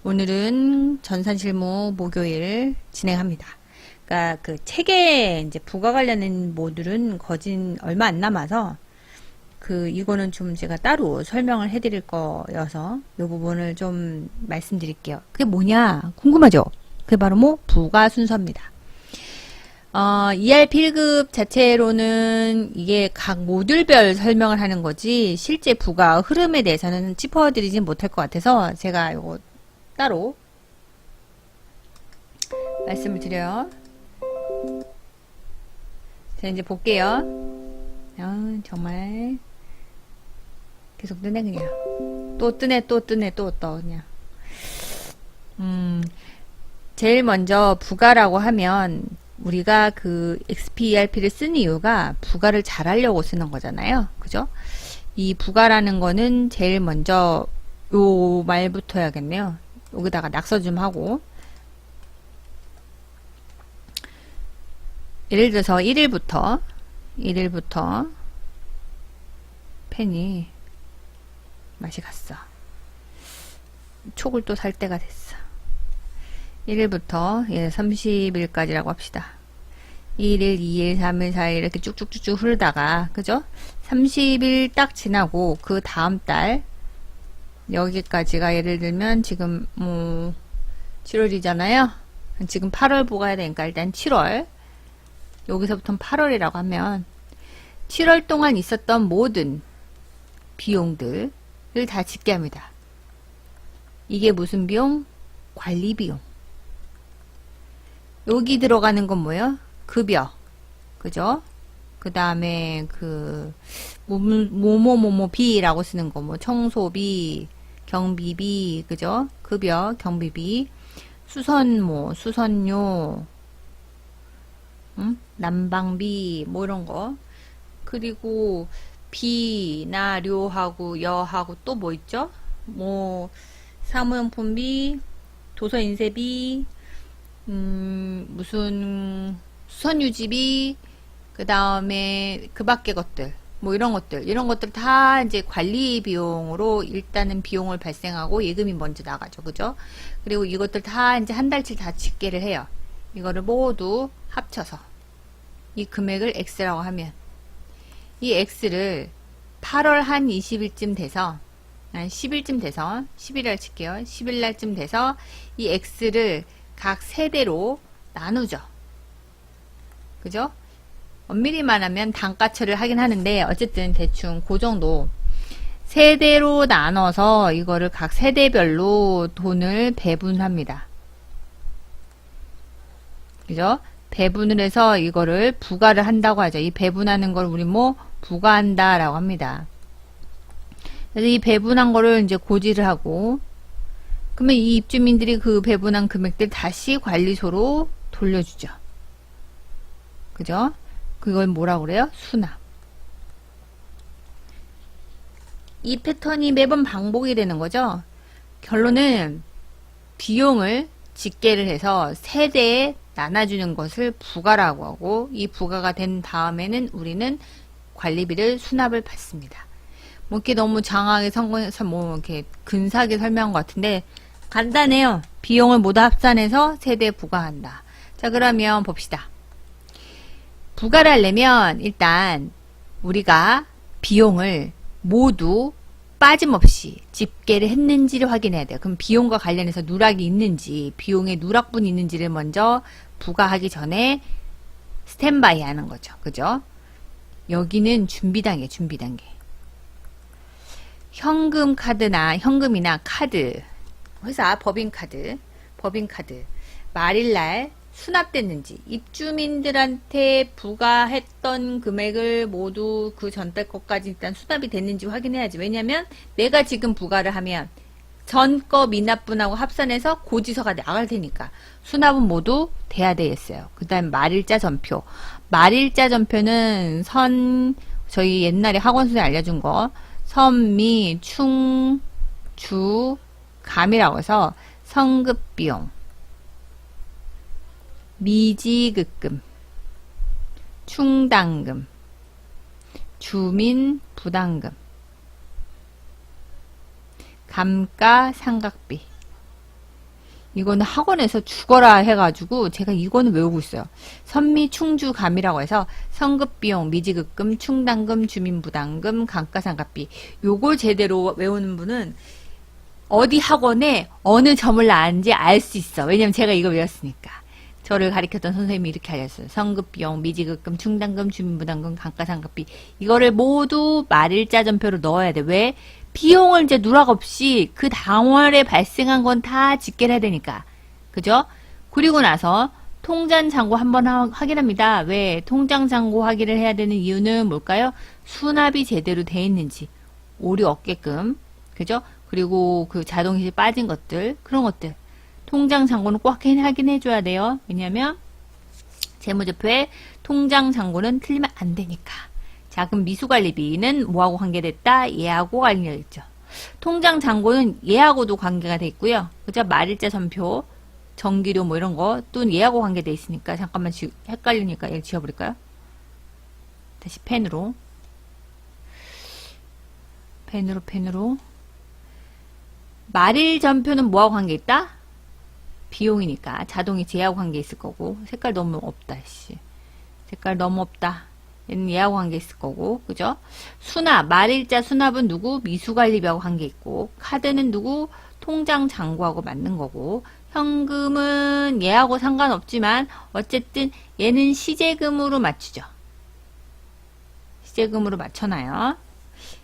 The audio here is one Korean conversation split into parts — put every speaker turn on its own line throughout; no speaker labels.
오늘은 전산실무 목요일 진행합니다. 그러니까 그 책에 이제 부가 관련된 모듈은 거진 얼마 안 남아서 이거는 좀 제가 따로 설명을 해드릴 거여서 이 부분을 좀 말씀드릴게요. 그게 뭐냐 궁금하죠? 그게 바로 부가 순서입니다. ERP 1급 자체로는 이게 각 모듈별 설명을 하는 거지 실제 부가 흐름에 대해서는 짚어드리진 못할 것 같아서 제가 이거 따로 말씀을 드려요. 자, 이제 볼게요. 정말 계속 뜨네 그냥. 또 뜨네 또 뜨네 또 떠 그냥. 제일 먼저 부가라고 하면 우리가 그 XPERP를 쓴 이유가 부가를 잘하려고 쓰는 거잖아요. 그죠? 이 부가라는 거는 제일 먼저 요 말부터 해야겠네요. 여기다가 낙서 좀 하고, 예를 들어서 1일부터 펜이 맛이 갔어. 촉을 또 살 때가 됐어. 1일부터 30일까지라고 합시다. 1일, 2일, 3일, 4일 이렇게 쭉쭉쭉쭉 흐르다가 그죠? 30일 딱 지나고 그 다음 달 여기까지가 예를 들면 지금 7월이잖아요. 지금 8월 보가야 되니까 일단 7월, 여기서부터는 8월이라고 하면 7월 동안 있었던 모든 비용들을 다 집계 합니다. 이게 무슨 비용? 관리 비용. 여기 들어가는 건 뭐예요? 급여. 그죠? 그 다음에 뭐뭐비라고 쓰는 거, 청소비, 경비비, 그죠? 급여, 경비비, 수선료, 난방비, 이런 거. 그리고 비나 료하고 여하고 또 뭐 있죠? 사무용품비, 도서인쇄비, 무슨 수선유지비, 그 다음에 그 밖의 것들, 이런 것들 다 이제 관리 비용으로 일단은 비용을 발생하고 예금이 먼저 나가죠. 그죠? 그리고 이것들 다 이제 한 달치 다 집계를 해요. 이거를 모두 합쳐서 이 금액을 X라고 하면 이 X를 8월 한 20일쯤 돼서 10일쯤 돼서 11일 칠게요. 10일 날쯤 돼서 이 X를 각 세대로 나누죠. 그죠? 엄밀히 말하면 단가처를 하긴 하는데 어쨌든 대충 그 정도 세대로 나눠서 이거를 각 세대별로 돈을 배분합니다. 그죠? 배분을 해서 이거를 부가를 한다고 하죠. 이 배분하는 걸 우리 부가한다 라고 합니다. 그래서 이 배분한 거를 이제 고지를 하고, 그러면 이 입주민들이 그 배분한 금액들 다시 관리소로 돌려주죠. 그죠? 그걸 뭐라고 그래요? 수납. 이 패턴이 매번 반복이 되는 거죠. 결론은 비용을 집계를 해서 세대에 나눠주는 것을 부가라고 하고, 이 부가가 된 다음에는 우리는 관리비를 수납을 받습니다. 이렇게 너무 장하게 이렇게 근사하게 설명한 것 같은데 간단해요. 비용을 모두 합산해서 세대에 부과한다. 자, 그러면 봅시다. 부가를 하려면 일단 우리가 비용을 모두 빠짐없이 집계를 했는지를 확인해야 돼요. 그럼 비용과 관련해서 누락이 있는지, 비용에 누락분이 있는지를 먼저 부과하기 전에 스탠바이 하는 거죠. 그죠? 여기는 준비 단계, 준비 단계. 현금이나 카드, 회사 법인카드, 말일날 수납됐는지, 입주민들한테 부과했던 금액을 모두 그 전달 것까지 일단 수납이 됐는지 확인해야지. 왜냐면 내가 지금 부과를 하면 전 거 미납분하고 합산해서 고지서가 나갈 테니까 수납은 모두 돼야 되겠어요. 그 다음 말일자 전표. 말일자 전표는 저희 옛날에 학원수에 알려준 거, 선미, 충, 주, 감이라고 해서 성급비용, 미지급금, 충당금, 주민부담금, 감가상각비, 이거는 학원에서 죽어라 해가지고 제가 이거는 외우고 있어요. 선미 충주감이라고 해서 성급비용, 미지급금, 충당금, 주민부담금, 감가상각비. 요걸 제대로 외우는 분은 어디 학원에 어느 점을 나왔는지 알 수 있어. 왜냐면 제가 이거 외웠으니까. 저를 가르쳤던 선생님이 이렇게 알렸어요. 성급비용, 미지급금, 충당금, 주민부담금, 감가상각비. 이거를 모두 말일자 전표로 넣어야 돼. 왜? 비용을 이제 누락 없이 그 당월에 발생한 건 다 집계를 해야 되니까. 그죠? 그리고 나서 통장 잔고 한번 확인합니다. 왜? 통장 잔고 확인을 해야 되는 이유는 뭘까요? 수납이 제대로 돼 있는지. 오류 없게끔. 그죠? 그리고 그 자동이체 빠진 것들. 그런 것들. 통장 잔고는 꼭 확인해 줘야 돼요. 왜냐면 재무제표에 통장 잔고는 틀리면 안 되니까. 자, 그럼 미수관리비는 뭐하고 관계됐다? 얘하고 관계됐죠. 통장 잔고는 얘하고도 관계가 돼 있고요. 그죠? 말일자 전표, 전기료 뭐 이런 거 또 얘하고 관계돼 있으니까 잠깐만 헷갈리니까 얘를 지워버릴까요? 다시 펜으로 말일 전표는 뭐하고 관계 있다? 비용이니까 자동이체 얘하고 관계 있을 거고. 색깔 너무 없다. 씨. 색깔 너무 없다. 얘는 얘하고 관계 있을 거고. 그죠? 수납, 말일자 수납은 누구? 미수관리비하고 관계 있고. 카드는 누구? 통장 잔고하고 맞는 거고. 현금은 얘하고 상관없지만 어쨌든 얘는 시제금으로 맞추죠. 시제금으로 맞춰놔요.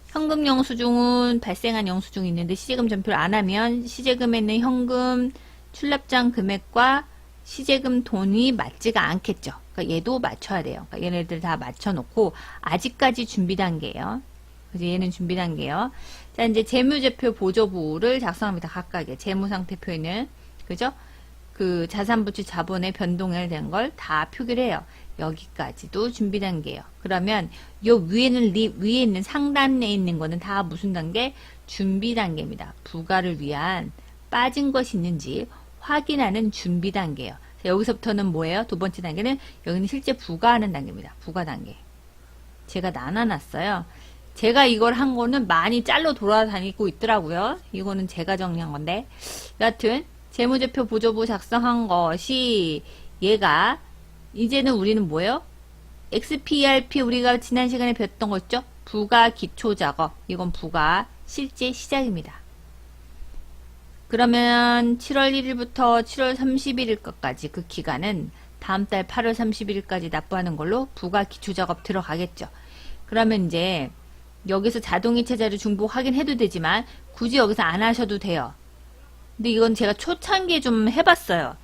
현금 영수증은 발생한 영수증이 있는데 시제금 전표를 안 하면 시제금에 있는 현금 출납장 금액과 시제금 돈이 맞지가 않겠죠. 그러니까 얘도 맞춰야 돼요. 그러니까 얘네들 다 맞춰놓고 아직까지 준비 단계예요. 그래서 얘는 준비 단계예요. 자, 이제 재무제표 보조부를 작성합니다. 각각의 재무상태표에는 그죠? 그 자산부채 자본의 변동에 대한 걸 다 표기를 해요. 여기까지도 준비 단계예요. 그러면 요 위에는 위에 있는 상단에 있는 거는 다 무슨 단계? 준비 단계입니다. 부가를 위한 빠진 것이 있는지 확인하는 준비 단계예요. 자, 여기서부터는 뭐예요? 두 번째 단계는 여기는 실제 부가하는 단계입니다. 부가 단계. 제가 나눠놨어요. 제가 이걸 한 거는 많이 짤로 돌아다니고 있더라고요. 이거는 제가 정리한 건데. 여하튼 재무제표 보조부 작성한 것이 얘가 이제는 우리는 뭐예요? XPRP 우리가 지난 시간에 배웠던 거 있죠? 부가 기초작업. 이건 부가 실제 시작입니다. 그러면 7월 1일부터 7월 31일까지 그 기간은 다음 달 8월 31일까지 납부하는 걸로 부가 기초작업 들어가겠죠. 그러면 이제 여기서 자동이체 자료 중복 확인해도 되지만 굳이 여기서 안 하셔도 돼요. 근데 이건 제가 초창기에 좀 해봤어요.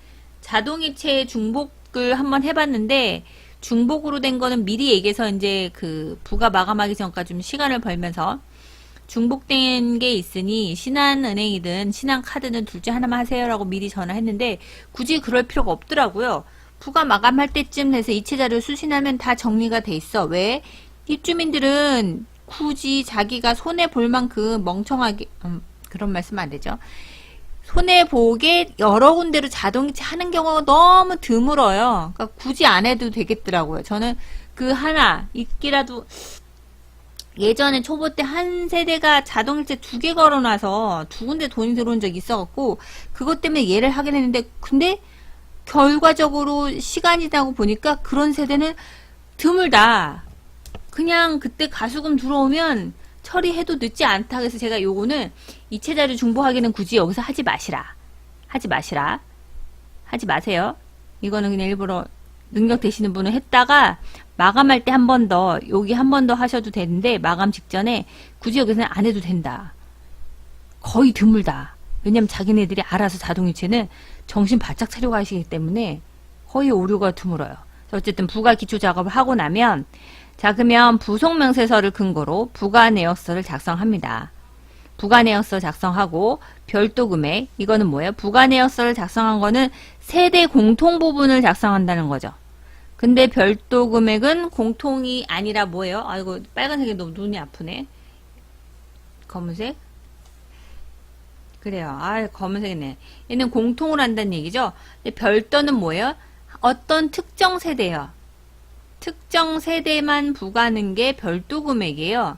자동이체 중복을 한번 해봤는데 중복으로 된 거는 미리 얘기해서 이제 그 부가 마감하기 전까지 좀 시간을 벌면서 중복된 게 있으니 신한은행이든 신한카드든 둘 중 하나만 하세요라고 미리 전화했는데 굳이 그럴 필요가 없더라고요. 부가 마감할 때쯤 돼서 이체자료 수신하면 다 정리가 돼 있어. 왜? 입주민들은 굳이 자기가 손해볼 만큼 멍청하게 그런 말씀 안 되죠. 손해보게 여러 군데로 자동이체 하는 경우가 너무 드물어요. 그러니까 굳이 안 해도 되겠더라고요. 저는 그 하나 있기라도 예전에 초보 때 한 세대가 자동이체 2개 걸어놔서 2군데 돈이 들어온 적이 있어갖고 그것 때문에 얘를 하긴 했는데 근데 결과적으로 시간이 지나고 보니까 그런 세대는 드물다. 그냥 그때 가수금 들어오면 처리해도 늦지 않다. 그래서 제가 요거는 이체자료 중복하기는 굳이 여기서 하지 마시라. 하지 마세요. 이거는 그냥 일부러 능력 되시는 분은 했다가 마감할 때 한 번 더, 여기 한 번 더 하셔도 되는데 마감 직전에 굳이 여기서는 안 해도 된다. 거의 드물다. 왜냐면 자기네들이 알아서 자동이체는 정신 바짝 차리고 하시기 때문에 거의 오류가 드물어요. 어쨌든 부가 기초 작업을 하고 나면 자, 그러면 부속명세서를 근거로 부가내역서를 작성합니다. 부가내역서 작성하고 별도 금액, 이거는 뭐예요? 부가내역서를 작성한 거는 세대 공통 부분을 작성한다는 거죠. 근데 별도 금액은 공통이 아니라 뭐예요? 아이고, 빨간색이 너무 눈이 아프네. 검은색? 그래요. 아, 검은색이네. 얘는 공통을 한다는 얘기죠. 근데 별도는 뭐예요? 어떤 특정 세대예요. 특정 세대만 부과하는 게 별도 금액이에요.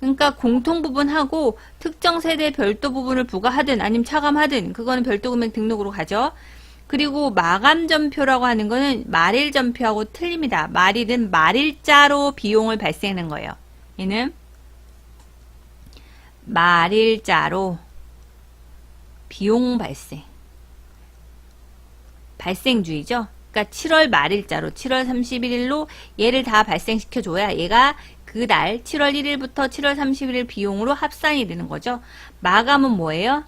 그러니까 공통 부분하고 특정 세대 별도 부분을 부과하든 아니면 차감하든 그거는 별도 금액 등록으로 가죠. 그리고 마감 전표라고 하는 거는 말일 전표하고 틀립니다. 말일은 말일자로 비용을 발생하는 거예요. 얘는 말일자로 비용 발생주의죠. 그러니까 7월 말일자로 7월 31일로 얘를 다 발생시켜줘야 얘가 그날 7월 1일부터 7월 31일 비용으로 합산이 되는 거죠. 마감은 뭐예요?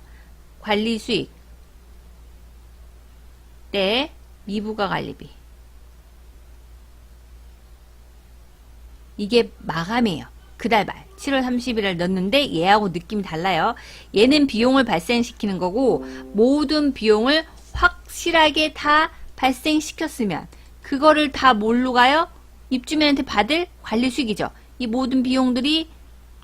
관리수익 때 미부가 관리비. 이게 마감이에요. 그달 말 7월 30일을 넣는데 얘하고 느낌이 달라요. 얘는 비용을 발생시키는 거고 모든 비용을 확실하게 다 발생시켰으면 그거를 다 뭘로 가요? 입주민한테 받을 관리수익이죠. 이 모든 비용들이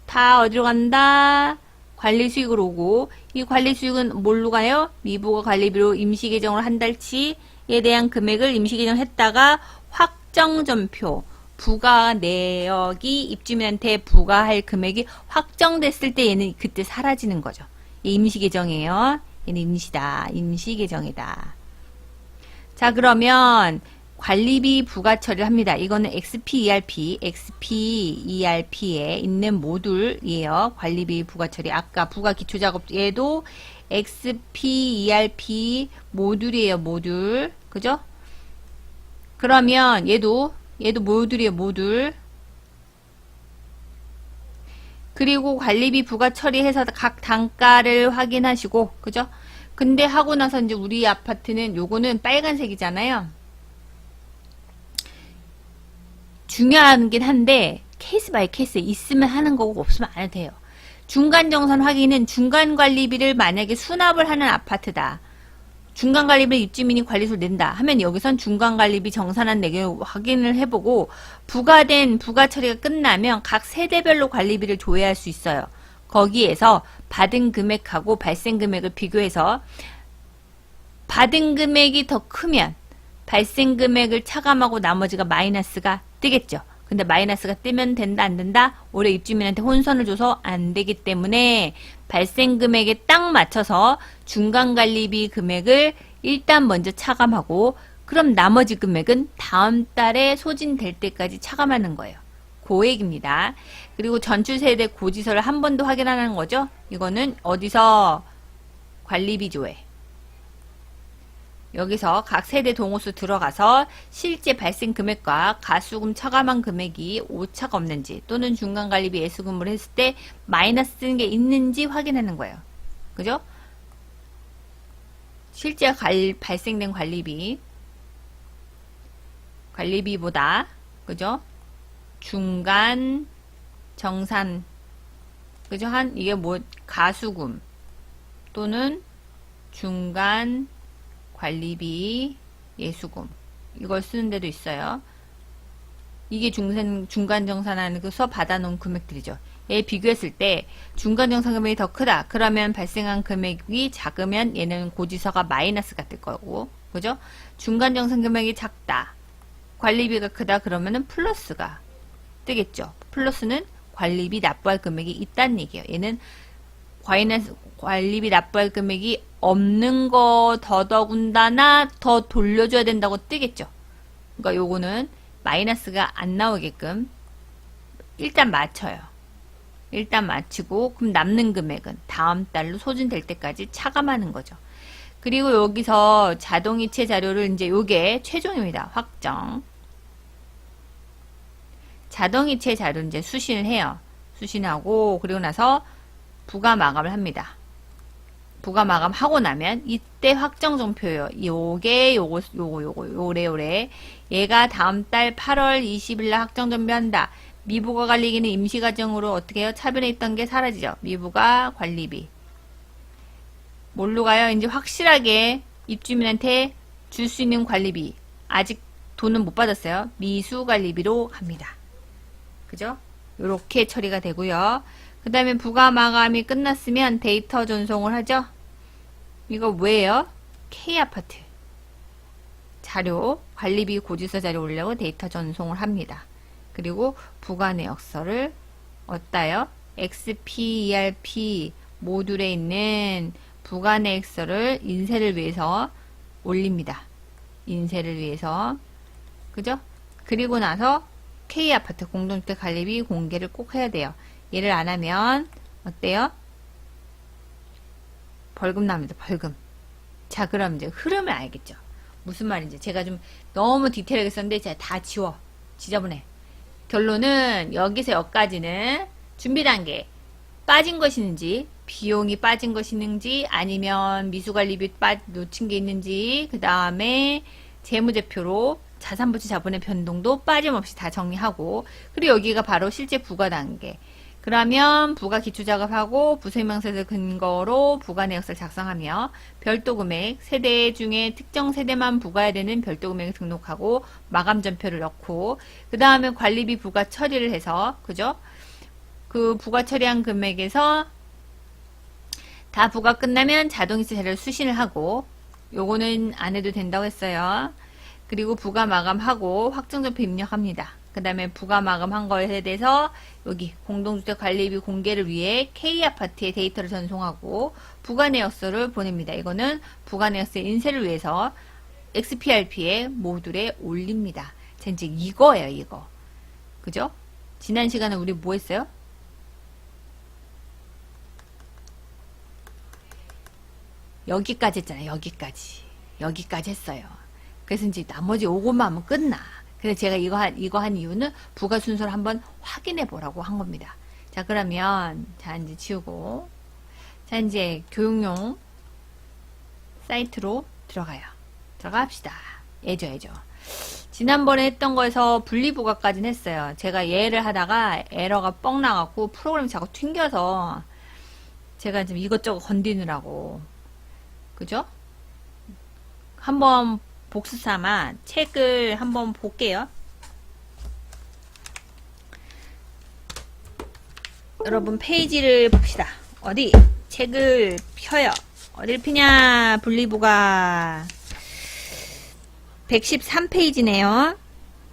다 어디로 간다? 관리수익으로 오고 이 관리수익은 뭘로 가요? 미부가 관리비로 임시계정으로 한 달치에 대한 금액을 임시계정했다가 확정전표 부가 내역이 입주민한테 부과할 금액이 확정됐을 때 얘는 그때 사라지는 거죠. 얘 임시계정이에요. 얘는 임시계정이다. 자, 그러면 관리비 부가 처리를 합니다. 이거는 XPERP에 있는 모듈이에요. 관리비 부가 처리. 아까 부가 기초작업 얘도 XPERP 모듈이에요. 모듈. 그죠? 그러면 얘도 모듈이에요. 모듈. 그리고 관리비 부가 처리해서 각 단가를 확인하시고, 그죠? 근데 하고 나서 이제 우리 아파트는 요거는 빨간색이잖아요. 중요하긴 한데 케이스 바이 케이스 있으면 하는 거고 없으면 안 해도 돼요. 중간정산 확인은 중간관리비를 만약에 수납을 하는 아파트다. 중간관리비를 입주민이 관리소를 낸다 하면 여기선 중간관리비 정산한 내역을 확인을 해보고 부과된 부가 처리가 끝나면 각 세대별로 관리비를 조회할 수 있어요. 거기에서 받은 금액하고 발생 금액을 비교해서 받은 금액이 더 크면 발생 금액을 차감하고 나머지가 마이너스가 뜨겠죠. 근데 마이너스가 뜨면 된다 안 된다? 올해 입주민한테 혼선을 줘서 안 되기 때문에 발생 금액에 딱 맞춰서 중간관리비 금액을 일단 먼저 차감하고 그럼 나머지 금액은 다음 달에 소진될 때까지 차감하는 거예요. 고액입니다. 그리고 전출세대 고지서를 한 번 더 확인하는 거죠. 이거는 어디서 관리비 조회. 여기서 각 세대 동호수 들어가서 실제 발생 금액과 가수금 차감한 금액이 오차가 없는지 또는 중간관리비 예수금을 했을 때 마이너스 쓰는 게 있는지 확인하는 거예요. 그죠? 실제 발생된 관리비보다 그죠? 중간 정산 그죠? 이게 뭐 가수금 또는 중간 관리비 예수금 이걸 쓰는 데도 있어요. 이게 중간정산하면서 받아놓은 금액들이죠. 얘 비교했을 때 중간정산 금액이 더 크다. 그러면 발생한 금액이 작으면 얘는 고지서가 마이너스가 뜰 거고 그죠? 중간정산 금액이 작다. 관리비가 크다. 그러면은 플러스가 뜨겠죠. 플러스는 관리비 납부할 금액이 있다는 얘기예요. 얘는 관리비 납부할 금액이 없는 거 더더군다나 더 돌려줘야 된다고 뜨겠죠. 그러니까 요거는 마이너스가 안 나오게끔 일단 맞춰요. 일단 맞추고 그럼 남는 금액은 다음 달로 소진될 때까지 차감하는 거죠. 그리고 여기서 자동이체 자료를 이제 요게 최종입니다. 확정. 자동이체 자료 이제 수신을 해요. 수신하고 그리고 나서 부가 마감을 합니다. 부가 마감하고 나면 이때 확정정표예요. 요래 얘가 다음 달 8월 20일 날 확정정표한다. 미부가 관리비는 임시과정으로 어떻게 해요? 차변에 있던 게 사라지죠. 미부가 관리비. 뭘로 가요? 이제 확실하게 입주민한테 줄 수 있는 관리비. 아직 돈은 못 받았어요. 미수관리비로 갑니다. 그죠? 요렇게 처리가 되고요. 그 다음에 부가 마감이 끝났으면 데이터 전송을 하죠. 이거 뭐예요? K아파트 자료, 관리비 고지서 자료 올려고 데이터 전송을 합니다. 그리고 부가 내역서를 어디다요? XP, ERP 모듈에 있는 부가내역서를 인쇄를 위해서 올립니다. 인쇄를 위해서. 그죠? 그리고 나서 K아파트 공동주택 관리비 공개를 꼭 해야 돼요. 얘를 안 하면 어때요? 벌금 납니다. 벌금. 자, 그럼 이제 흐름을 알겠죠? 무슨 말인지. 제가 좀 너무 디테일하게 썼는데 제가 다 지저분해. 결론은 여기서 여기까지는 준비 단계. 빠진 것이 있는지, 비용이 빠진 것이 있는지, 아니면 미수관리비 놓친 게 있는지, 그 다음에 재무제표로 자산부채 자본의 변동도 빠짐없이 다 정리하고, 그리고 여기가 바로 실제 부과 단계. 그러면 부가 기초작업하고 부설명세서 근거로 부가내역서를 작성하며 별도 금액, 세대 중에 특정 세대만 부과해야 되는 별도 금액을 등록하고 마감전표를 넣고, 그 다음에 관리비 부과 처리를 해서, 그죠? 그 부과 처리한 금액에서 다 부과 끝나면 자동이체 자료를 수신을 하고, 요거는 안 해도 된다고 했어요. 그리고 부가 마감하고 확정전표 입력합니다. 그 다음에 부가 마감한 거에 대해서 여기 공동주택 관리비 공개를 위해 K아파트에 데이터를 전송하고 부가내역서를 보냅니다. 이거는 부가내역서 인쇄를 위해서 XPRP의 모듈에 올립니다. 자, 이제 이거예요, 이거. 그죠? 지난 시간에 우리 뭐 했어요? 여기까지 했잖아요. 여기까지 했어요. 그래서 이제 나머지 5곳만 하면 끝나. 그래서 제가 이거 한 이유는 부가 순서를 한번 확인해 보라고 한 겁니다. 자, 그러면, 자, 이제 지우고. 자, 이제 교육용 사이트로 들어갑시다. 애죠. 지난번에 했던 거에서 분리부가까지는 했어요. 제가 얘를 하다가 에러가 뻥 나갖고 프로그램이 자꾸 튕겨서 제가 지금 이것저것 건드느라고. 그죠? 한번 복수 삼아 책을 한번 볼게요. 여러분 페이지를 봅시다. 어디? 책을 펴요. 어딜 피냐? 분리부가 113페이지네요.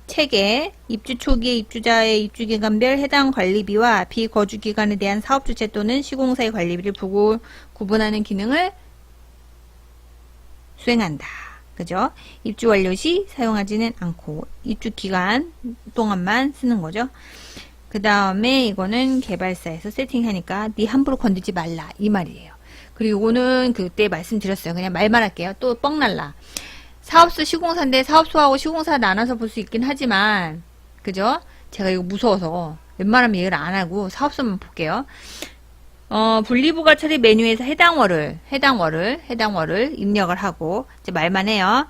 책에 입주 초기에 입주자의 입주기간별 해당 관리비와 비거주기간에 대한 사업주체 또는 시공사의 관리비를 구분하는 기능을 수행한다. 그죠? 입주 완료 시 사용하지는 않고 입주 기간 동안만 쓰는 거죠. 그 다음에 이거는 개발사에서 세팅하니까 네 함부로 건들지 말라 이 말이에요. 그리고 이거는 그때 말씀드렸어요. 그냥 말만 할게요. 또 뻥날라. 사업소 시공사인데 사업소하고 시공사 나눠서 볼 수 있긴 하지만 그죠? 제가 이거 무서워서 웬만하면 얘기를 안 하고 사업소만 볼게요. 분리부가 처리 메뉴에서 해당 월을 입력을 하고, 이제 말만 해요.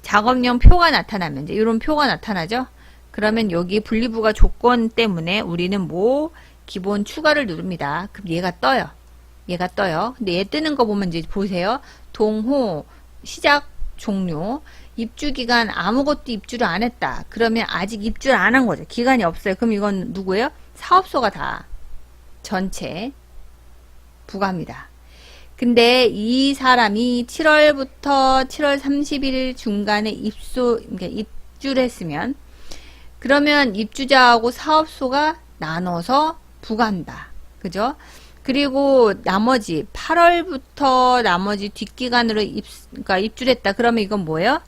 작업용 표가 나타나면, 이제 이런 표가 나타나죠? 그러면 여기 분리부가 조건 때문에 우리는 뭐, 기본 추가를 누릅니다. 그럼 얘가 떠요. 근데 얘 뜨는 거 보면 이제 보세요. 동호, 시작, 종료, 입주기간 아무것도 입주를 안 했다. 그러면 아직 입주를 안 한 거죠. 기간이 없어요. 그럼 이건 누구예요? 사업소가 다 전체 부과합니다. 근데 이 사람이 7월부터 7월 30일 중간에 그러니까 입주를 했으면 그러면 입주자하고 사업소가 나눠서 부과한다. 그죠? 그리고 나머지 8월부터 나머지 뒷기간으로 그러니까 입주를 했다. 그러면 이건 뭐예요?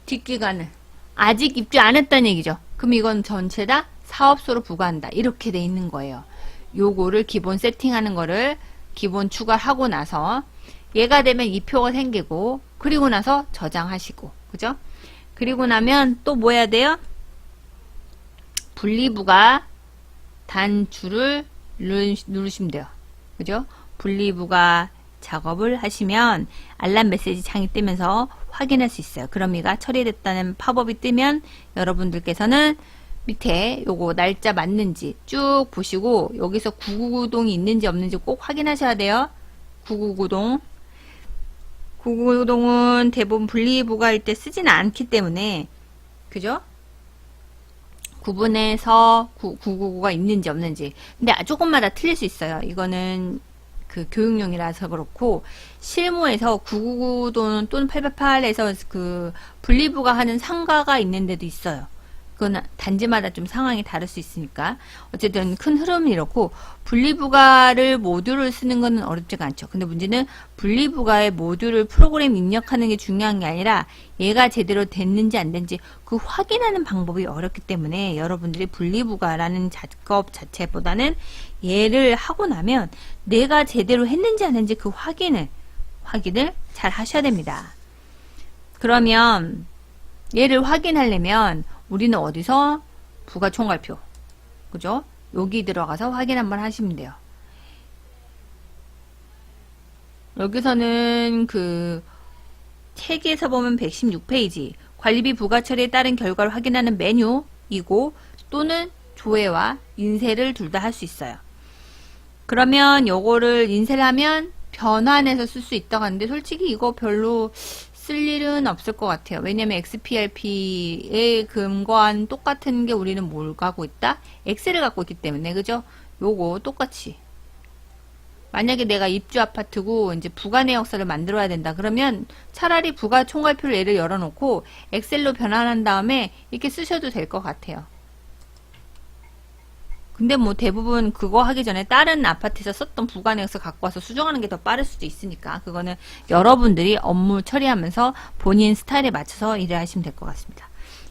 뒷기간을 아직 입주 안 했다는 얘기죠. 그럼 이건 전체 다 사업소로 부과한다. 이렇게 돼 있는 거예요. 요거를 기본 세팅하는 거를 기본 추가하고 나서 얘가 되면 이 표가 생기고 그리고 나서 저장하시고 그죠? 그리고 나면 또 뭐 해야 돼요? 분리부가 단추를 누르시면 돼요. 그죠? 분리부가 작업을 하시면 알람 메시지 창이 뜨면서 확인할 수 있어요. 그럼 이가 처리됐다는 팝업이 뜨면 여러분들께서는 밑에 요거 날짜 맞는지 쭉 보시고 여기서 999동이 있는지 없는지 꼭 확인하셔야 돼요. 999동은 대부분 분리부가일 때 쓰지는 않기 때문에 그죠? 구분해서 999가 있는지 없는지 근데 조금마다 틀릴 수 있어요. 이거는 그 교육용이라서 그렇고 실무에서 999동 또는 888에서 그 분리부가 하는 상가가 있는 데도 있어요. 그건 단지마다 좀 상황이 다를 수 있으니까. 어쨌든 큰 흐름은 이렇고, 분리부가를 모듈을 쓰는 것은 어렵지가 않죠. 근데 문제는 분리부가의 모듈을 프로그램 입력하는 게 중요한 게 아니라 얘가 제대로 됐는지 안 됐는지 그 확인하는 방법이 어렵기 때문에 여러분들이 분리부가라는 작업 자체보다는 얘를 하고 나면 내가 제대로 했는지 안 했는지 그 확인을 잘 하셔야 됩니다. 그러면 얘를 확인하려면 우리는 어디서? 부가총괄표. 그죠? 여기 들어가서 확인 한번 하시면 돼요. 여기서는 그 책에서 보면 116페이지 관리비 부가 처리에 따른 결과를 확인하는 메뉴이고 또는 조회와 인쇄를 둘 다 할 수 있어요. 그러면 요거를 인쇄를 하면 변환해서 쓸 수 있다고 하는데 솔직히 이거 별로 쓸 일은 없을 것 같아요. 왜냐면 XPRP에 근거한 똑같은 게 우리는 뭘 갖고 있다? 엑셀을 갖고 있기 때문에 그죠? 요거 똑같이 만약에 내가 입주 아파트고 이제 부가 내역서를 만들어야 된다 그러면 차라리 부가 총괄표를 얘를 열어놓고 엑셀로 변환한 다음에 이렇게 쓰셔도 될 것 같아요. 근데 뭐 대부분 그거 하기 전에 다른 아파트에서 썼던 부가 내역서 갖고 와서 수정하는 게 더 빠를 수도 있으니까 그거는 여러분들이 업무 처리하면서 본인 스타일에 맞춰서 일을 하시면 될 것 같습니다.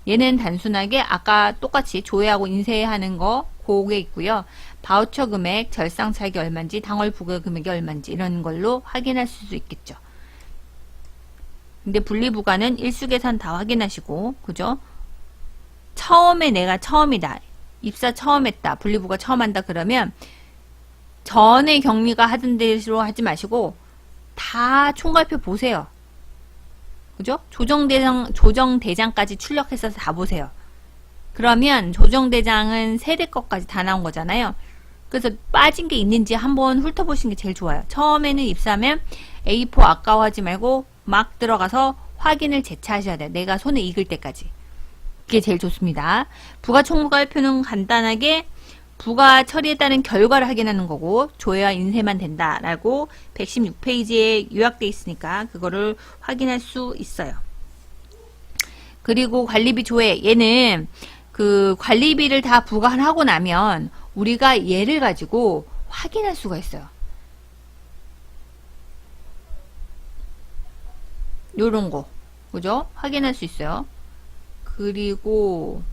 얘는 단순하게 아까 똑같이 조회하고 인쇄하는 거 그게 있고요. 바우처 금액, 절상 차익이 얼마인지, 당월 부가 금액이 얼마인지 이런 걸로 확인할 수도 있겠죠. 근데 분리부가는 일수계산 다 확인하시고 그죠? 처음에 내가 처음이다. 입사 처음 했다. 분리부가 처음 한다 그러면 전에 경리가 하던 대로 하지 마시고 다 총괄표 보세요. 그죠? 조정대장까지 출력해서 다 보세요. 그러면 조정대장은 세대 것까지 다 나온 거잖아요. 그래서 빠진 게 있는지 한번 훑어보시는 게 제일 좋아요. 처음에는 입사하면 A4 아까워하지 말고 막 들어가서 확인을 재차하셔야 돼요. 내가 손에 익을 때까지. 그게 제일 좋습니다. 부가총괄표는 간단하게 부가 처리에 따른 결과를 확인하는 거고 조회와 인쇄만 된다라고 116페이지에 요약되어 있으니까 그거를 확인할 수 있어요. 그리고 관리비 조회 얘는 그 관리비를 다 부과하고 나면 우리가 얘를 가지고 확인할 수가 있어요. 요런 거 그죠? 확인할 수 있어요. 그리고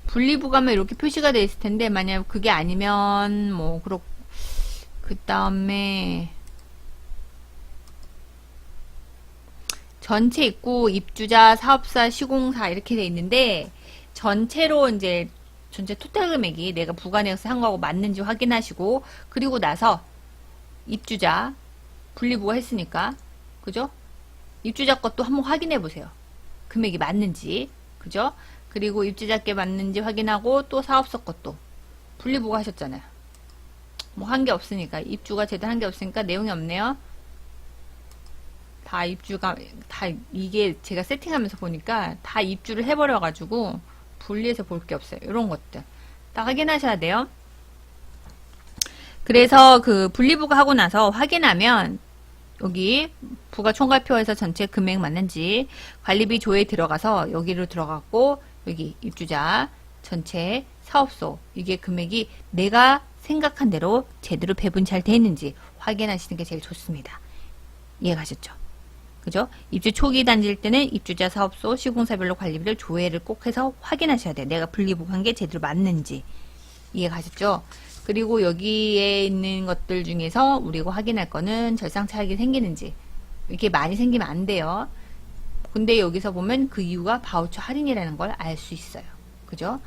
분리부가면 이렇게 표시가 되어 있을 텐데 만약 그게 아니면 뭐 그 다음에 전체 입구 입주자 사업사 시공사 이렇게 되어 있는데 전체로 이제 전체 토탈 금액이 내가 부가내역서 한 거하고 맞는지 확인하시고 그리고 나서 입주자 분리부가 했으니까 그죠? 입주자 것도 한번 확인해 보세요. 금액이 맞는지 그죠? 그리고 입주자께 맞는지 확인하고 또 사업소 것도 분리부가 하셨잖아요. 뭐 한 게 없으니까 입주가 제대로 한 게 없으니까 내용이 없네요. 다 입주가 다 이게 제가 세팅하면서 보니까 다 입주를 해버려 가지고 분리해서 볼 게 없어요. 이런 것들 다 확인하셔야 돼요. 그래서 그 분리부가 하고 나서 확인하면 여기 부가총괄표에서 전체 금액 맞는지 관리비 조회에 들어가서 여기로 들어갔고 여기 입주자 전체 사업소 이게 금액이 내가 생각한 대로 제대로 배분 잘 돼 있는지 확인하시는 게 제일 좋습니다. 이해가셨죠? 그죠? 입주 초기 단지일 때는 입주자 사업소 시공사별로 관리비를 조회를 꼭 해서 확인하셔야 돼요. 내가 분리부과한 게 제대로 맞는지 이해가셨죠? 그리고 여기에 있는 것들 중에서 우리가 확인할 거는 절상 차익이 생기는지 이렇게 많이 생기면 안 돼요. 근데 여기서 보면 그 이유가 바우처 할인이라는 걸 알 수 있어요. 그죠?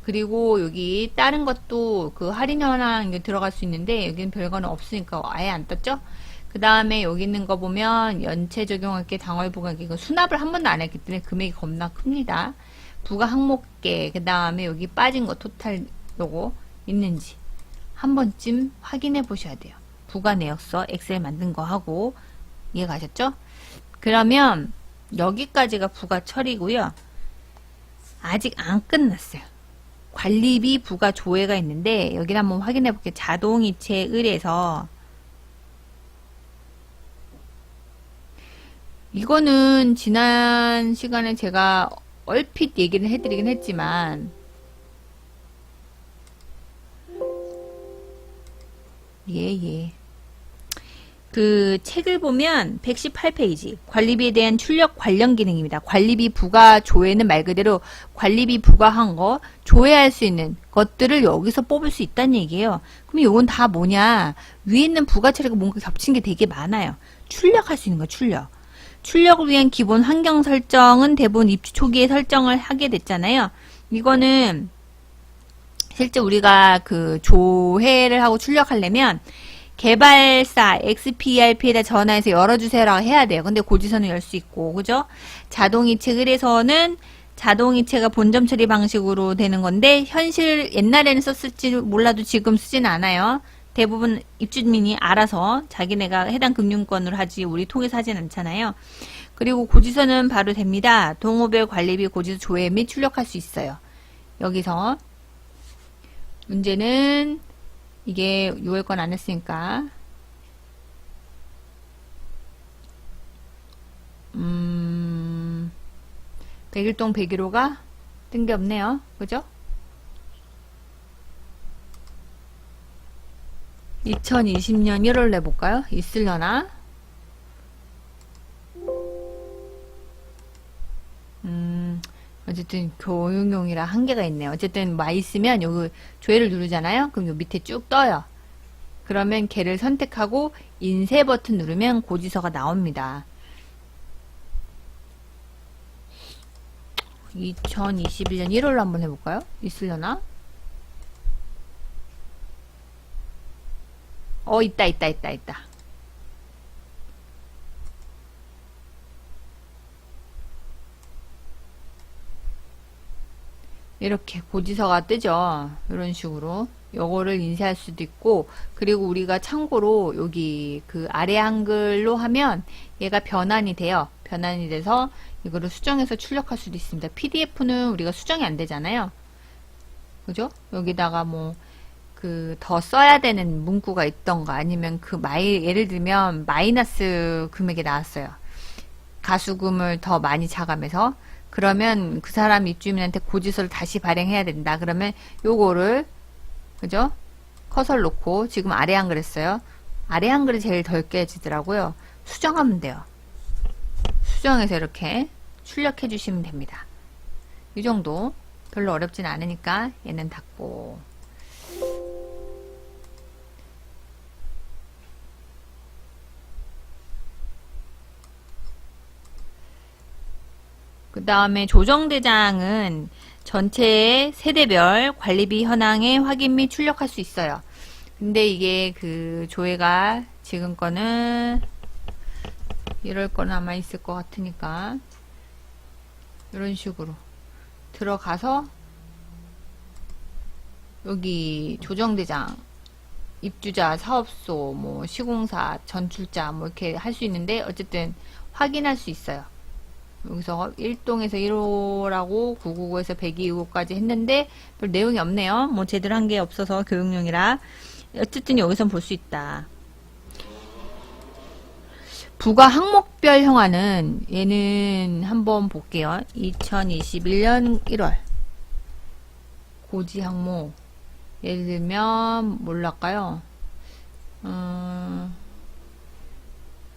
그리고 여기 다른 것도 그 할인 현황 들어갈 수 있는데 여기는 별거는 없으니까 아예 안 떴죠? 그 다음에 여기 있는 거 보면 연체 적용할게 당월 부가액 이거 수납을 한 번도 안 했기 때문에 금액이 겁나 큽니다. 부가 항목계 그 다음에 여기 빠진 거 토탈 요거 있는지 한 번쯤 확인해 보셔야 돼요. 부가 내역서 엑셀 만든 거 하고 이해가셨죠? 그러면 여기까지가 부가 처리고요. 아직 안 끝났어요. 관리비 부가 조회가 있는데 여기를 한번 확인해 볼게요. 자동이체 의뢰서 이거는 지난 시간에 제가 얼핏 얘기를 해드리긴 했지만 예. 그 책을 보면 118페이지 관리비에 대한 출력 관련 기능입니다. 관리비 부과 조회는 말 그대로 관리비 부과한 거 조회할 수 있는 것들을 여기서 뽑을 수 있다는 얘기예요. 그럼 이건 다 뭐냐? 위에 있는 부가 처리가 뭔가 겹친 게 되게 많아요. 출력할 수 있는 거 출력. 출력을 위한 기본 환경 설정은 대부분 입주 초기에 설정을 하게 됐잖아요. 이거는 실제 우리가 그 조회를 하고 출력하려면 개발사 XPRP에다 전화해서 열어주세요라고 해야 돼요. 근데 고지서는 열 수 있고, 그죠? 자동이체 글에서는 자동이체가 본점 처리 방식으로 되는 건데 현실 옛날에는 썼을지 몰라도 지금 쓰진 않아요. 대부분 입주민이 알아서 자기네가 해당 금융권으로 하지 우리 통해서 하진 않잖아요. 그리고 고지서는 바로 됩니다. 동호별 관리비 고지서 조회 및 출력할 수 있어요. 여기서 문제는 이게 6월건 안 했으니까 101동 101호가 뜬 게 없네요. 그죠? 2020년 1월 내볼까요? 있으려나? 어쨌든 교육용이라 한계가 있네요. 어쨌든 있으면 여기 조회를 누르잖아요. 그럼 요 밑에 쭉 떠요. 그러면 걔를 선택하고 인쇄 버튼 누르면 고지서가 나옵니다. 2021년 1월로 한번 해볼까요? 있으려나? 있다. 이렇게 고지서가 뜨죠. 이런 식으로 요거를 인쇄할 수도 있고, 그리고 우리가 참고로 여기 그 아래 한글로 하면 얘가 변환이 돼요. 변환이 돼서 이거를 수정해서 출력할 수도 있습니다. PDF는 우리가 수정이 안 되잖아요. 그죠? 여기다가 뭐 그 더 써야 되는 문구가 있던가 아니면 그 예를 들면 마이너스 금액이 나왔어요. 가수금을 더 많이 차감해서 그러면 그 사람 입주민한테 고지서를 다시 발행해야 된다. 그러면 요거를 그죠? 커서를 놓고 지금 아래 한글 했어요. 아래 한글이 제일 덜 깨지더라고요. 수정하면 돼요. 수정해서 이렇게 출력해 주시면 됩니다. 이 정도 별로 어렵진 않으니까 얘는 닫고 그 다음에 조정대장은 전체의 세대별 관리비 현황의 확인 및 출력할 수 있어요. 근데 이게 그 조회가 지금 거는 이럴 거는 아마 있을 것 같으니까 이런 식으로 들어가서 여기 조정대장 입주자, 사업소, 뭐 시공사, 전출자 뭐 이렇게 할 수 있는데 어쨌든 확인할 수 있어요. 여기서 1동에서 1호라고 999에서 102호까지 했는데 별 내용이 없네요. 뭐 제대로 한 게 없어서 교육용이라 어쨌든 여기선 볼 수 있다. 부가 항목별 형화는 얘는 한번 볼게요. 2021년 1월 고지 항목 예를 들면 뭘할까요?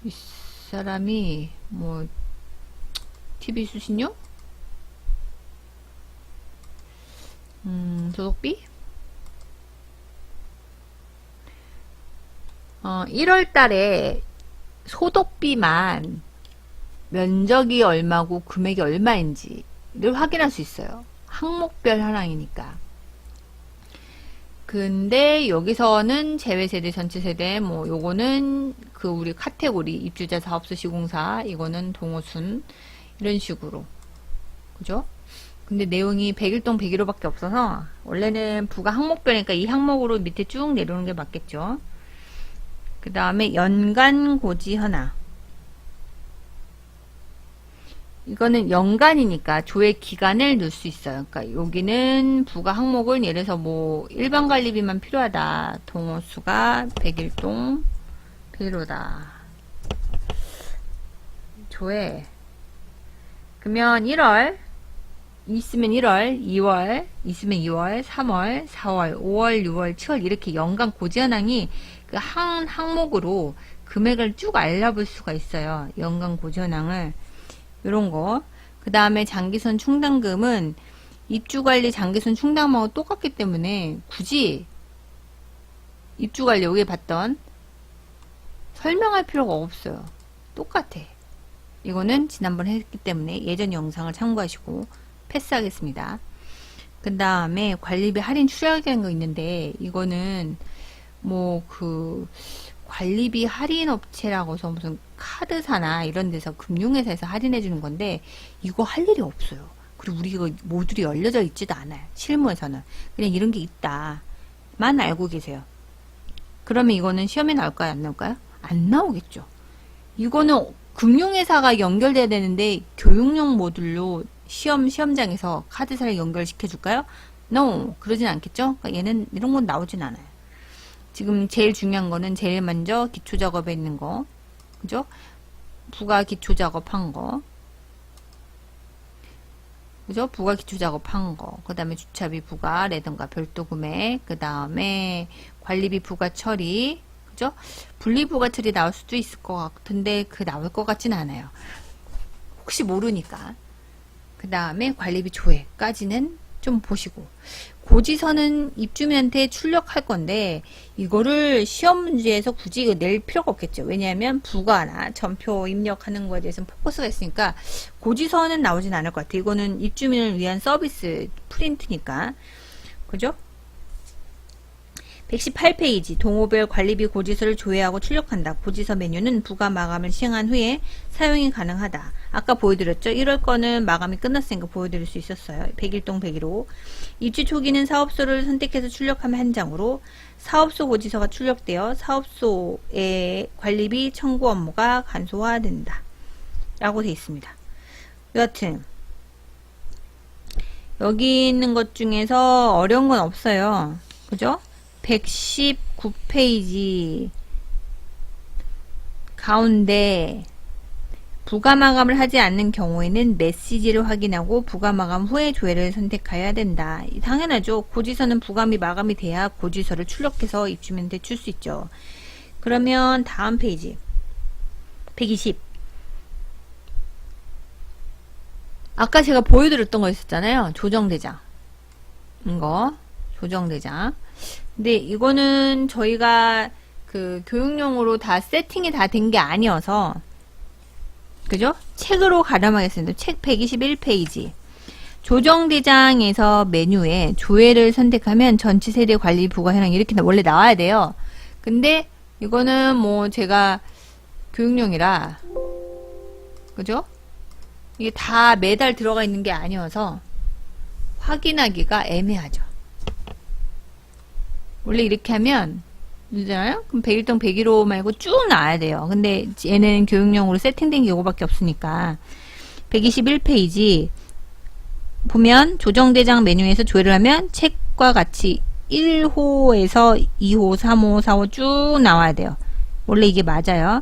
이 사람이 뭐 TV 수신료? 소득비? 1월 달에 소득비만 면적이 얼마고 금액이 얼마인지를 확인할 수 있어요. 항목별 현황이니까. 근데 여기서는 제외세대, 전체세대, 뭐 요거는 그 우리 카테고리 입주자, 사업소, 시공사, 이거는 동호순 이런 식으로 그죠? 근데 내용이 101동 101호밖에 없어서 원래는 부가 항목별이니까 이 항목으로 밑에 쭉 내려오는 게 맞겠죠. 그 다음에 연간 고지 현황 이거는 연간이니까 조회 기간을 넣을 수 있어요. 그러니까 여기는 부가 항목을 예를 들어서 뭐 일반 관리비만 필요하다. 동호수가 101동 101호다. 조회 그러면 1월 있으면 1월, 2월, 있으면 2월, 3월, 4월, 5월, 6월, 7월 이렇게 연간 고지현황이 그 한 항목으로 금액을 쭉 알아볼 수가 있어요. 연간 고지현황을. 요런 거. 그 다음에 장기선 충당금은 입주관리 장기선 충당금하고 똑같기 때문에 굳이 입주관리 여기 봤던 설명할 필요가 없어요. 똑같아. 이거는 지난번에 했기 때문에 예전 영상을 참고하시고 패스하겠습니다. 그 다음에 관리비 할인 추가된 거 있는데 이거는 뭐 그 관리비 할인 업체라고서 무슨 카드사나 이런 데서 금융회사에서 할인해 주는 건데 이거 할 일이 없어요. 그리고 우리가 모듈이 열려져 있지도 않아요. 실무에서는 그냥 이런 게 있다만 알고 계세요. 그러면 이거는 시험에 나올까요? 안 나올까요? 안 나오겠죠. 이거는 금융회사가 연결돼야 되는데 교육용 모듈로 시험장에서 카드사를 연결시켜 줄까요? No, 그러진 않겠죠? 그러니까 얘는 이런 건 나오진 않아요. 지금 제일 중요한 거는 제일 먼저 기초 작업에 있는 거, 그죠? 부가 기초 작업한 거, 그죠? 부가 기초 작업한 거, 그 다음에 주차비 부가라든가 별도 구매, 그 다음에 관리비 부가 처리, 그죠? 분리 부가 처리 나올 수도 있을 것 같은데 그 나올 것 같진 않아요. 혹시 모르니까. 그 다음에 관리비 조회까지는 좀 보시고, 고지서는 입주민한테 출력할 건데 이거를 시험 문제에서 굳이 낼 필요가 없겠죠. 왜냐하면 부가나 전표 입력하는 거에 대해서는 포커스가 있으니까 고지서는 나오진 않을 것 같아요. 이거는 입주민을 위한 서비스 프린트니까. 그죠? 118페이지 동호별 관리비 고지서를 조회하고 출력한다. 고지서 메뉴는 부가 마감을 시행한 후에 사용이 가능하다. 아까 보여드렸죠? 1월 거는 마감이 끝났으니까 보여드릴 수 있었어요. 101동 101호. 입주 초기는 사업소를 선택해서 출력하면 한 장으로 사업소 고지서가 출력되어 사업소의 관리비 청구 업무가 간소화된다. 라고 되어 있습니다. 여하튼 여기 있는 것 중에서 어려운 건 없어요. 그죠? 119페이지 가운데 부가 마감을 하지 않는 경우에는 메시지를 확인하고 부가 마감 후에 조회를 선택해야 된다. 당연하죠. 고지서는 부감이 마감이 돼야 고지서를 출력해서 입주민한테 줄 수 있죠. 그러면 다음 페이지 120. 아까 제가 보여드렸던 거 있었잖아요. 조정대장. 이거 조정대장. 근데 이거는 저희가 그 교육용으로 다 세팅이 다 된 게 아니어서 그죠? 책으로 가름하겠습니다. 책 121페이지. 조정대장에서 메뉴에 조회를 선택하면 전체 세대 관리 부가 현황 이렇게 원래 나와야 돼요. 근데 이거는 뭐 제가 교육용이라 그죠? 이게 다 매달 들어가 있는 게 아니어서 확인하기가 애매하죠. 원래 이렇게 하면 그잖아요? 그럼 101동 101호 말고 쭉 나와야 돼요. 근데 얘는 교육용으로 세팅된 게 이거밖에 없으니까 121페이지 보면 조정대장 메뉴에서 조회를 하면 책과 같이 1호에서 2호, 3호, 4호 쭉 나와야 돼요. 원래 이게 맞아요.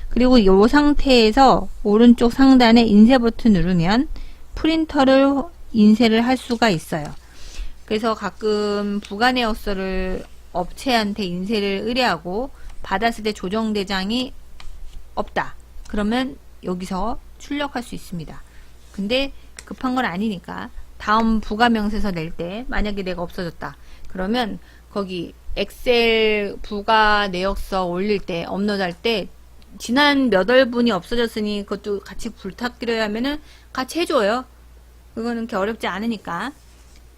그리고 이 상태에서 오른쪽 상단에 인쇄 버튼 누르면 프린터를 인쇄를 할 수가 있어요. 그래서 가끔 부가내역서를 업체한테 인쇄를 의뢰하고 받았을 때 조정대장이 없다. 그러면 여기서 출력할 수 있습니다. 근데 급한 건 아니니까 다음 부가명세서 낼 때 만약에 내가 없어졌다. 그러면 거기 엑셀 부가내역서 올릴 때 업로드할 때 지난 몇 월분이 없어졌으니 그것도 같이 부탁드려야 하면은 같이 해줘요. 그거는 그렇게 어렵지 않으니까.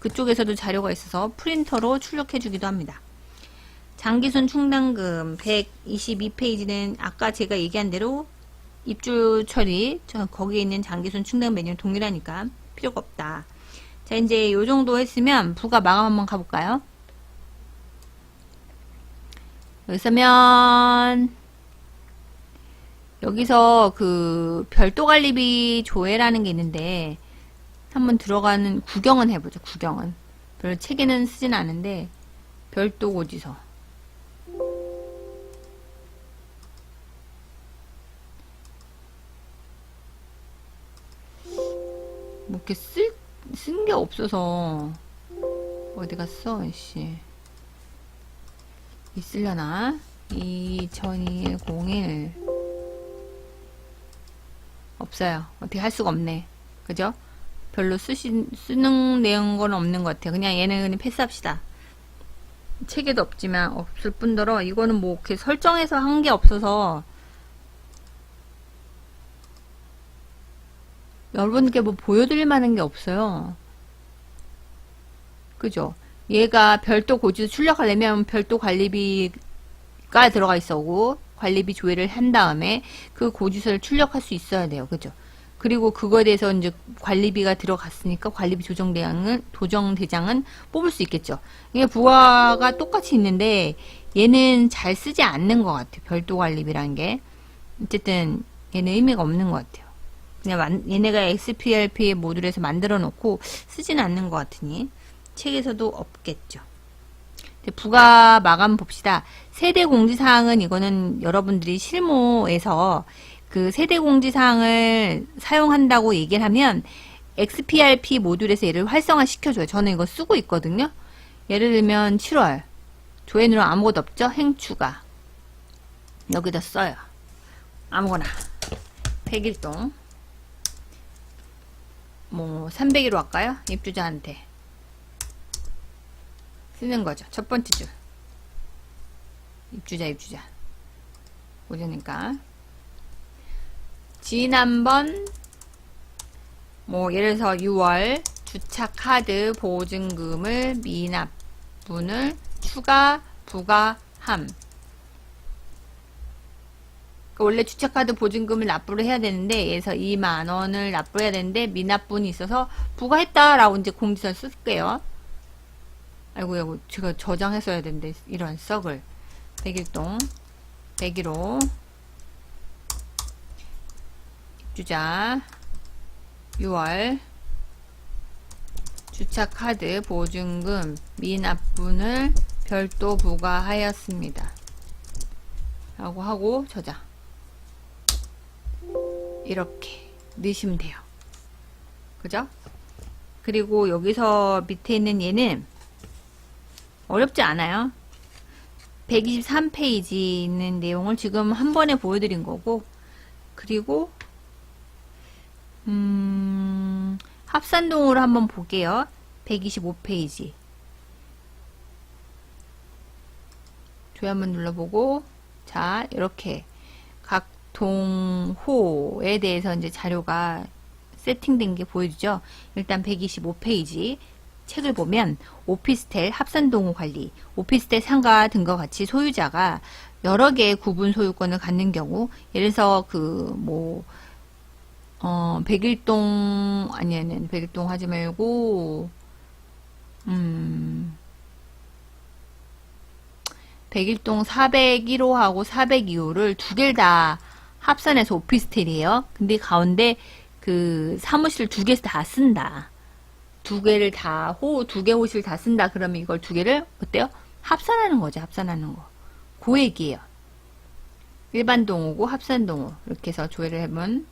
그쪽에서도 자료가 있어서 프린터로 출력해주기도 합니다. 장기순 충당금 122페이지는 아까 제가 얘기한 대로 입주 처리, 거기에 있는 장기순 충당금 메뉴는 동일하니까 필요가 없다. 자, 이제 요 정도 했으면 부가 마감 한번 가볼까요? 여기서 그 별도 관리비 조회라는 게 있는데 한번 들어가는 구경은 해보죠. 구경은 별 책에는 쓰진 않은데 별도 고지서 뭐 이렇게 쓴 게 없어서. 어디 갔어, 씨. 있으려나? 2021-01 없어요. 어떻게 할 수가 없네. 그죠? 별로 쓰는 내용은 없는 것 같아요. 그냥 얘는 그냥 패스합시다. 책에도 없지만 없을 뿐더러 이거는 뭐 이렇게 설정해서 한 게 없어서 여러분께 뭐 보여드릴 만한 게 없어요. 그죠? 얘가 별도 고지서 출력하려면 별도 관리비가 들어가 있어고 관리비 조회를 한 다음에 그 고지서를 출력할 수 있어야 돼요. 그죠? 그리고 그거에 대해서 이제 관리비가 들어갔으니까 관리비 조정대장은 뽑을 수 있겠죠. 이게 부가가 똑같이 있는데 얘는 잘 쓰지 않는 것 같아요. 별도 관리비라는 게. 어쨌든 얘는 의미가 없는 것 같아요. 그냥 얘네가 XPLP 모듈에서 만들어 놓고 쓰지는 않는 것 같으니 책에서도 없겠죠. 부가 마감 봅시다. 세대 공지사항은 이거는 여러분들이 실무에서 그 세대 공지사항을 사용한다고 얘기를 하면 XPRP 모듈에서 얘를 활성화 시켜줘요. 저는 이거 쓰고 있거든요. 예를 들면 7월 조회는 아무것도 없죠. 행추가 여기다 써요. 아무거나 100일동 뭐 300일로 할까요? 입주자한테 쓰는 거죠. 첫 번째 줄 입주자 보자니까 지난번 뭐 예를 들어서 6월 주차카드 보증금을 미납분을 추가 부과함. 원래 주차카드 보증금을 납부를 해야 되는데 얘에서 2만원을 납부해야 되는데 미납분이 있어서 부과했다라고 이제 공지서를 쓸게요. 아이고 제가 저장했어야 되는데 이런 썩을 100일동 101호 입주자 6월 주차카드 보증금 미납분을 별도 부과하였습니다. 라고 하고 저장 이렇게 넣으시면 돼요. 그죠? 그리고 여기서 밑에 있는 얘는 어렵지 않아요. 123페이지 있는 내용을 지금 한 번에 보여드린 거고 그리고 합산동으로 한번 볼게요. 125페이지 조회 한번 눌러보고 자 이렇게 각 동호에 대해서 이제 자료가 세팅된 게 보여주죠. 일단 125페이지 책을 보면 오피스텔 합산동호 관리, 오피스텔 상가 등과 같이 소유자가 여러 개의 구분 소유권을 갖는 경우, 예를 들어서 백일동 아니면 백일동 하지 말고 백일동 401호하고 402호를 두 개를 다 합산해서 오피스텔이에요. 근데 가운데 그 사무실 두 개 다 쓴다. 두 개를 다 두 개 호실 다 쓴다. 그러면 이걸 두 개를 어때요? 합산하는 거죠. 합산하는 거. 그 얘기예요. 일반 동호고 합산 동호 이렇게 해서 조회를 해보면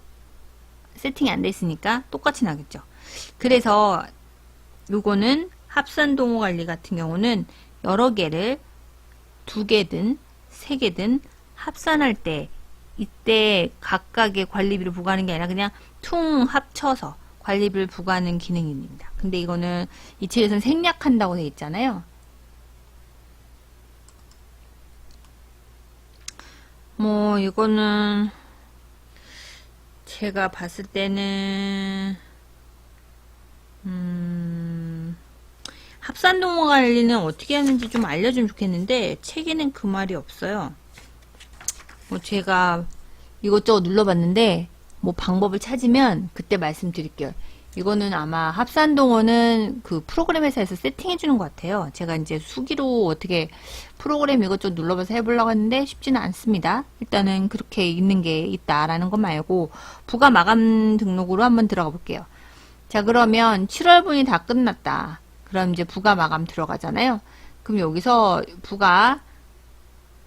세팅이 안 돼 있으니까 똑같이 나겠죠. 그래서 요거는 합산 동호 관리 같은 경우는 여러 개를 두 개든 세 개든 합산할 때 이때 각각의 관리비를 부과하는 게 아니라 그냥 퉁 합쳐서 관리비를 부과하는 기능입니다. 근데 이거는 이 책에서는 생략한다고 되어 있잖아요. 뭐 이거는 제가 봤을 때는 합산동호 관리는 어떻게 하는지 좀 알려주면 좋겠는데 책에는 그 말이 없어요. 뭐 제가 이것저것 눌러봤는데 뭐 방법을 찾으면 그때 말씀드릴게요. 이거는 아마 합산동호는 그 프로그램 회사에서 세팅해주는 것 같아요. 제가 이제 수기로 어떻게 프로그램 이것저것 눌러봐서 해보려고 했는데 쉽지는 않습니다. 일단은 그렇게 있는 게 있다라는 거 말고 부가 마감 등록으로 한번 들어가 볼게요. 자, 그러면 7월분이 다 끝났다. 그럼 이제 부가 마감 들어가잖아요. 그럼 여기서 부가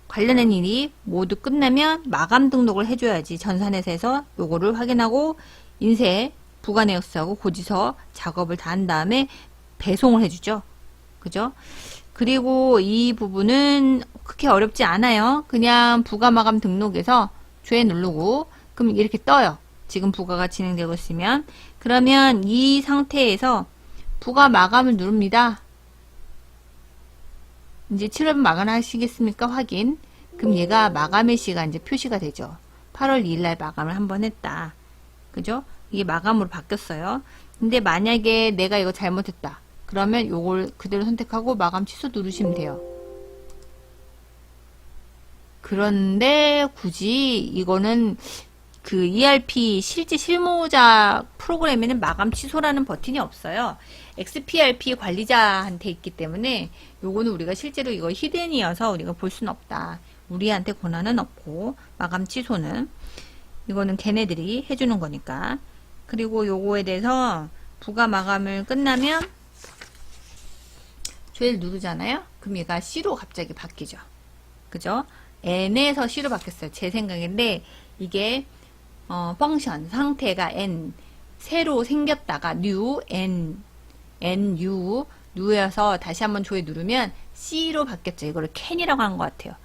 관련된 일이 모두 끝나면 마감 등록을 해줘야지. 전산회사에서 요거를 확인하고 인쇄 부가 내역서하고 고지서 작업을 다 한 다음에 배송을 해주죠. 그죠? 그리고 이 부분은 그렇게 어렵지 않아요. 그냥 부가 마감 등록에서 죄 누르고 그럼 이렇게 떠요. 지금 부가가 진행되고 있으면. 그러면 이 상태에서 부가 마감을 누릅니다. 이제 7월 마감하시겠습니까? 확인. 그럼 얘가 마감의 시가 이제 표시가 되죠. 8월 2일 날 마감을 한번 했다. 그죠? 이게 마감으로 바뀌었어요. 근데 만약에 내가 이거 잘못했다. 그러면 요걸 그대로 선택하고 마감 취소 누르시면 돼요. 그런데 굳이 이거는 그 ERP 실제 실무자 프로그램에는 마감 취소라는 버튼이 없어요. XPRP 관리자한테 있기 때문에 요거는 우리가 실제로 이거 히든이어서 우리가 볼 수는 없다. 우리한테 권한은 없고 마감 취소는 이거는 걔네들이 해주는 거니까. 그리고 요거에 대해서 부가 마감을 끝나면 죄를 누르잖아요. 그럼 얘가 C로 갑자기 바뀌죠. 그죠? N에서 C로 바뀌었어요. 제 생각인데 이게 펑션 상태가 N 새로 생겼다가 new N NU U여서 다시 한번 조회 누르면 C로 바뀌었죠. 이거를 can이라고 하는 것 같아요.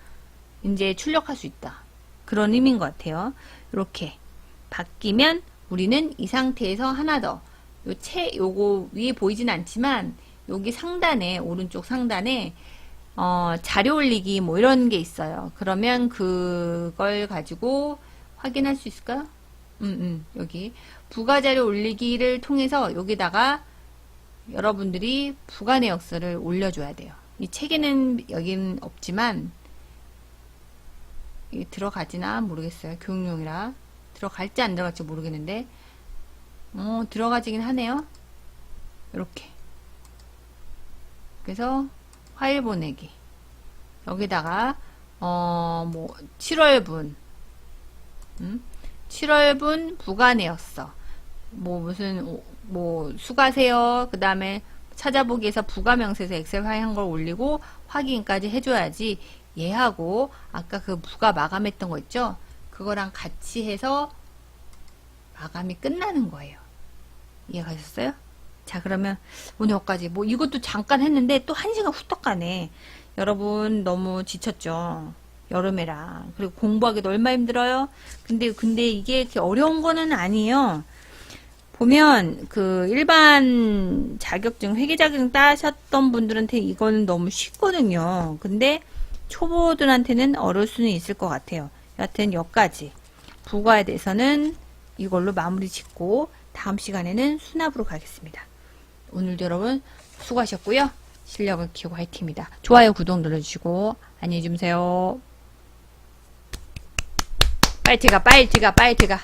이제 출력할 수 있다. 그런 의미인 것 같아요. 이렇게 바뀌면 우리는 이 상태에서 하나 더 요거 위에 보이진 않지만 여기 상단에 오른쪽 상단에 자료 올리기 뭐 이런 게 있어요. 그러면 그걸 가지고 확인할 수 있을까요? 여기 부가 자료 올리기를 통해서 여기다가 여러분들이 부가 내역서를 올려줘야 돼요. 이 책에는 여긴 없지만 이게 들어가지나 모르겠어요. 교육용이라 들어갈지 안 들어갈지 모르겠는데 들어가지긴 하네요. 이렇게 그래서 파일 보내기 여기다가 뭐 7월분 7월분 부가 내역서 뭐 무슨 뭐 수고하세요. 그 다음에 찾아보기에서 부가 명세서 엑셀 파일 한 걸 올리고 확인까지 해줘야지 얘하고 아까 그 부가 마감했던 거 있죠? 그거랑 같이 해서 마감이 끝나는 거예요. 이해가셨어요? 자, 그러면 오늘 여기까지. 뭐 이것도 잠깐 했는데 또 1시간 후딱 가네. 여러분 너무 지쳤죠? 여름에라. 그리고 공부하기도 얼마나 힘들어요? 근데 이게 이렇게 어려운 거는 아니에요. 보면 그 일반 자격증, 회계 자격증 따셨던 분들한테 이거는 너무 쉽거든요. 근데 초보들한테는 어려울 수는 있을 것 같아요. 여하튼 여기까지. 부가에 대해서는 이걸로 마무리 짓고 다음 시간에는 수납으로 가겠습니다. 오늘도 여러분 수고하셨고요. 실력을 키우고 화이팅입니다. 좋아요, 구독 눌러주시고 안녕히 주무세요. 빨리 들어가.